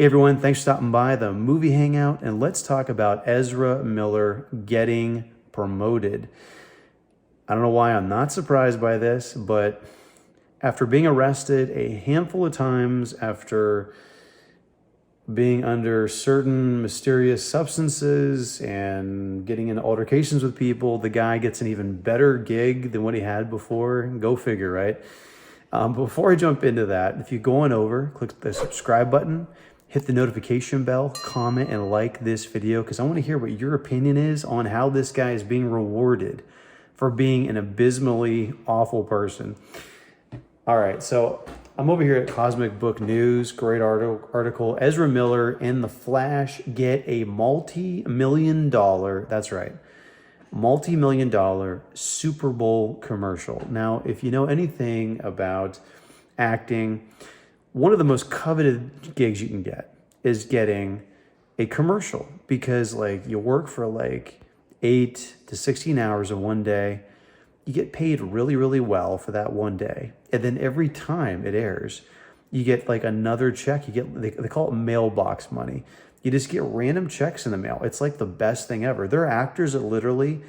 Hey everyone, thanks for stopping by the movie hangout, and let's talk about Ezra Miller getting promoted. I don't know why I'm not surprised by this, but after being arrested a handful of times, after being under certain mysterious substances and getting into altercations with people, the guy gets an even better gig than what he had before. Go figure, right? Before I jump into that, if you go on over, click the subscribe button, hit the notification bell, comment, and like this video because I want to hear what your opinion is on how this guy is being rewarded for being an abysmally awful person. All right, so I'm over here at Cosmic Book News, great article. Ezra Miller and The Flash get a multi-million-dollar, that's right, multi-million-dollar Super Bowl commercial. Now, if you know anything about acting, one of the most coveted gigs you can get is getting a commercial because like you work for like 8 to 16 hours in one day. You get paid really, really well for that one day. And then every time it airs, you get like another check. You get, they call it mailbox money. You just get random checks in the mail. It's like the best thing ever. There are actors that literally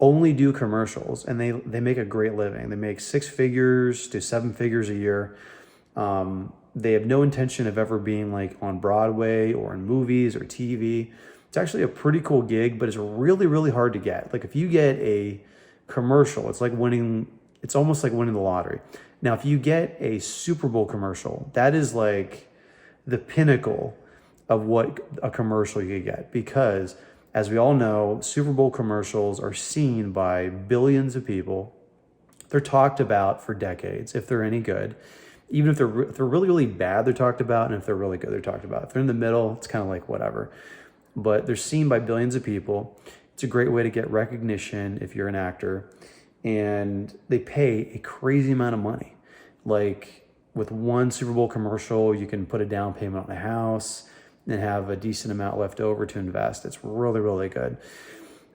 only do commercials and they make a great living. They make 6 figures to 7 figures a year. They have no intention of ever being like on Broadway or in movies or TV. It's actually a pretty cool gig, but it's really, really hard to get. Like if you get a commercial, it's almost like winning the lottery. Now, if you get a Super Bowl commercial, that is like the pinnacle of what a commercial you could get because as we all know, Super Bowl commercials are seen by billions of people. They're talked about for decades if they're any good. Even if they're really, really bad, they're talked about. And if they're really good, they're talked about. If they're in the middle, it's kind of like whatever. But they're seen by billions of people. It's a great way to get recognition if you're an actor. And they pay a crazy amount of money. Like with one Super Bowl commercial, you can put a down payment on a house and have a decent amount left over to invest. It's really, really good.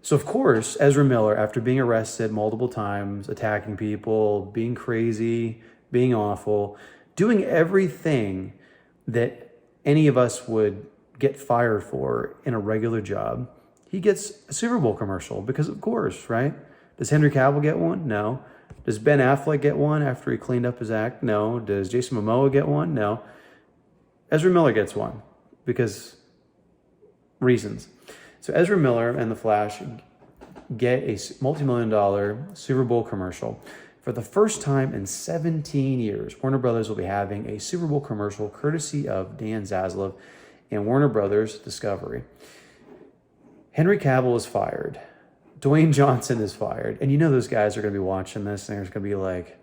So of course, Ezra Miller, after being arrested multiple times, attacking people, being crazy, being awful, doing everything that any of us would get fired for in a regular job, he gets a Super Bowl commercial because of course, right? Does Henry Cavill get one? No. Does Ben Affleck get one after he cleaned up his act? No. Does Jason Momoa get one? No. Ezra Miller gets one because reasons. So Ezra Miller and The Flash get a multi-million-dollar Super Bowl commercial. For the first time in 17 years, Warner Brothers will be having a Super Bowl commercial courtesy of Dan Zaslav and Warner Brothers Discovery. Henry Cavill is fired. Dwayne Johnson is fired. And you know those guys are going to be watching this and they're going to be like,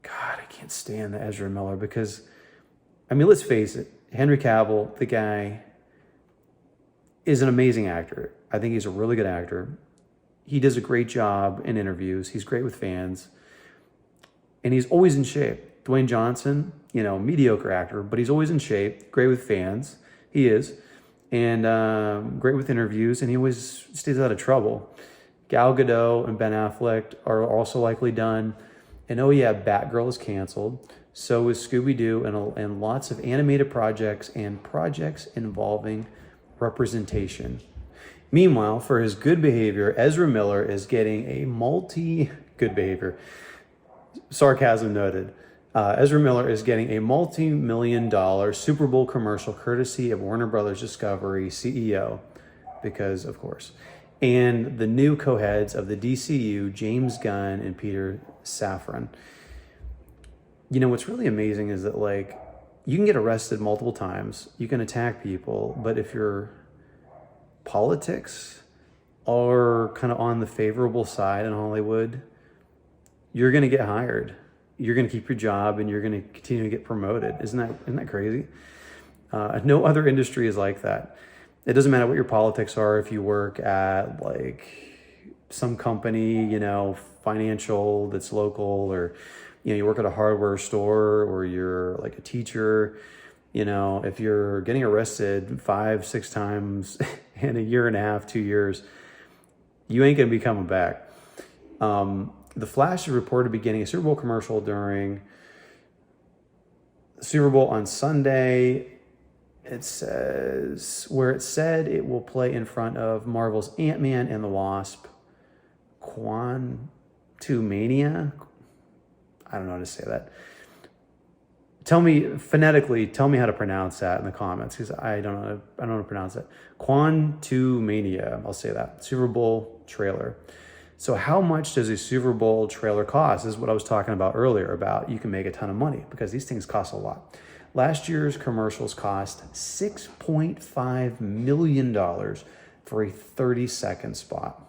God, I can't stand the Ezra Miller because, I mean, let's face it. Henry Cavill, the guy, is an amazing actor. I think he's a really good actor. He does a great job in interviews. He's great with fans. And he's always in shape. Dwayne Johnson, you know, mediocre actor, but he's always in shape, great with fans. He is. And great with interviews, and he always stays out of trouble. Gal Gadot and Ben Affleck are also likely done. And oh yeah, Batgirl is canceled. So is Scooby-Doo and lots of animated projects and projects involving representation. Meanwhile, for his good behavior, Ezra Miller is getting a good behavior. Sarcasm noted. Ezra Miller is getting a multi-million-dollar Super Bowl commercial courtesy of Warner Brothers Discovery CEO, because of course, and the new co-heads of the DCU, James Gunn and Peter Safran. You know, what's really amazing is that like, you can get arrested multiple times, you can attack people, but if your politics are kind of on the favorable side in Hollywood, you're going to get hired. You're going to keep your job and you're going to continue to get promoted. Isn't that crazy? No other industry is like that. It doesn't matter what your politics are. If you work at like some company, you know, financial that's local, or, you know, you work at a hardware store, or you're like a teacher, you know, if you're getting arrested 5, 6 times in a year and a half, 2 years, you ain't going to be coming back. The Flash is reported beginning a Super Bowl commercial during Super Bowl on Sunday. It says, where it said it will play in front of Marvel's Ant-Man and the Wasp, Quantumania. I don't know how to say that. Tell me phonetically. Tell me how to pronounce that in the comments, because I don't know how to pronounce it. Quantumania. I'll say that. Super Bowl trailer. So how much does a Super Bowl trailer cost? This is what I was talking about earlier, about you can make a ton of money because these things cost a lot. Last year's commercials cost $6.5 million for a 30-second spot.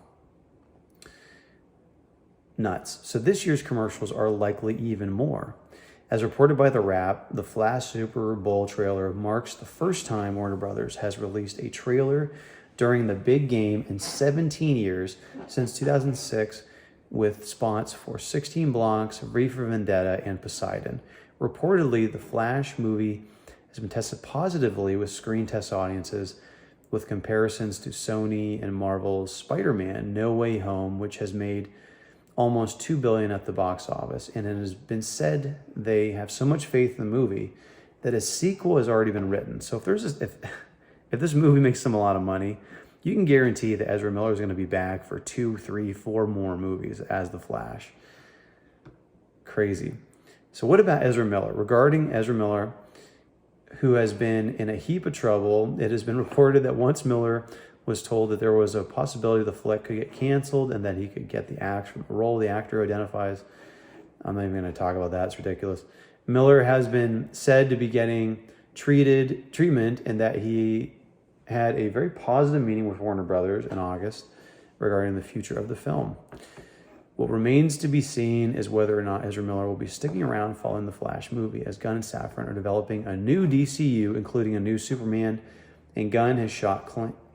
Nuts. So this year's commercials are likely even more. As reported by The Wrap, the Flash Super Bowl trailer marks the first time Warner Brothers has released a trailer during the big game in 17 years, since 2006, with spots for 16 Blocks, V for Vendetta, and Poseidon. Reportedly, the Flash movie has been tested positively with screen test audiences, with comparisons to Sony and Marvel's Spider-Man No Way Home, which has made almost $2 billion at the box office, and it has been said they have so much faith in the movie that a sequel has already been written. So if this movie makes them a lot of money, you can guarantee that Ezra Miller is going to be back for 2, 3, 4 more movies as the Flash. Crazy. So what about Ezra Miller? Regarding Ezra Miller, who has been in a heap of trouble, it has been reported that once Miller was told that there was a possibility the flick could get canceled and that he could get the axe from the role the actor identifies. I'm not even going to talk about that. It's ridiculous. Miller has been said to be getting treatment, and that he had a very positive meeting with Warner Brothers in August regarding the future of the film. What remains to be seen is whether or not Ezra Miller will be sticking around following the Flash movie, as Gunn and Safran are developing a new DCU, including a new Superman, and Gunn has shot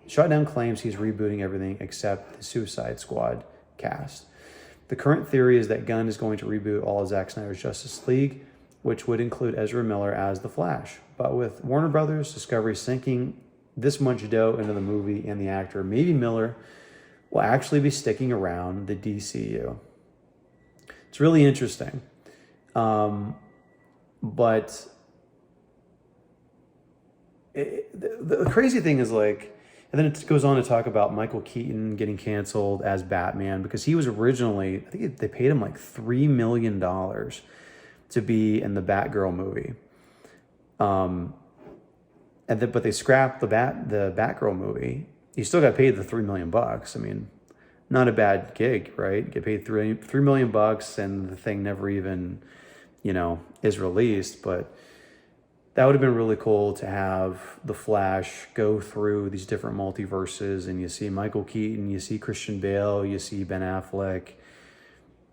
down claims he's rebooting everything except the Suicide Squad cast. The current theory is that Gunn is going to reboot all of Zack Snyder's Justice League, which would include Ezra Miller as the Flash. But with Warner Brothers Discovery sinking this much dough into the movie and the actor, maybe Miller will actually be sticking around the DCU. It's really interesting. But the crazy thing is, like, and then it goes on to talk about Michael Keaton getting canceled as Batman because he was originally, I think they paid him like $3 million to be in the Batgirl movie. But they scrapped the Batgirl movie. He still got paid the $3 million. I mean, not a bad gig, right? Get paid $3 million, and the thing never even, is released. But that would have been really cool to have the Flash go through these different multiverses, and you see Michael Keaton, you see Christian Bale, you see Ben Affleck.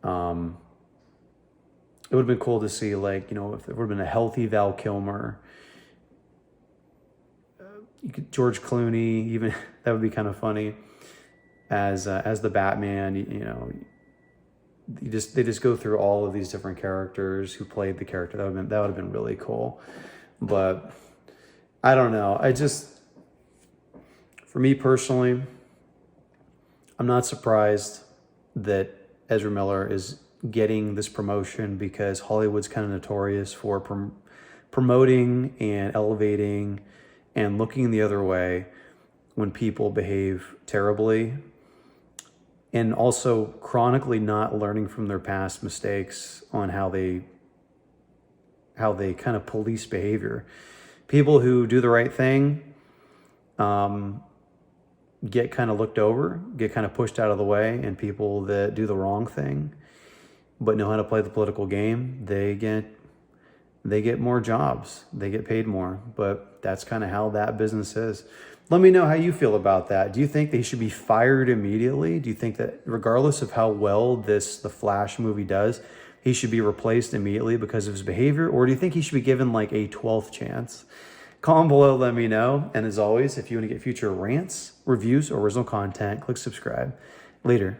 It would have been cool to see, like, if there would have been a healthy Val Kilmer, George Clooney, even that would be kind of funny as the Batman. They just go through all of these different characters who played the character. That would have been really cool. But I don't know. For me personally, I'm not surprised that Ezra Miller is getting this promotion, because Hollywood's kind of notorious for promoting and elevating and looking the other way when people behave terribly, and also chronically not learning from their past mistakes on how they kind of police behavior. People who do the right thing get kind of looked over, get kind of pushed out of the way, and people that do the wrong thing but know how to play the political game, they get more jobs, they get paid more. But that's kind of how that business is. Let me know how you feel about that. Do you think they should be fired immediately? Do you think that regardless of how well the Flash movie does, he should be replaced immediately because of his behavior? Or do you think he should be given like a 12th chance? Comment below, let me know. And as always, if you want to get future rants, reviews, or original content, click subscribe. Later.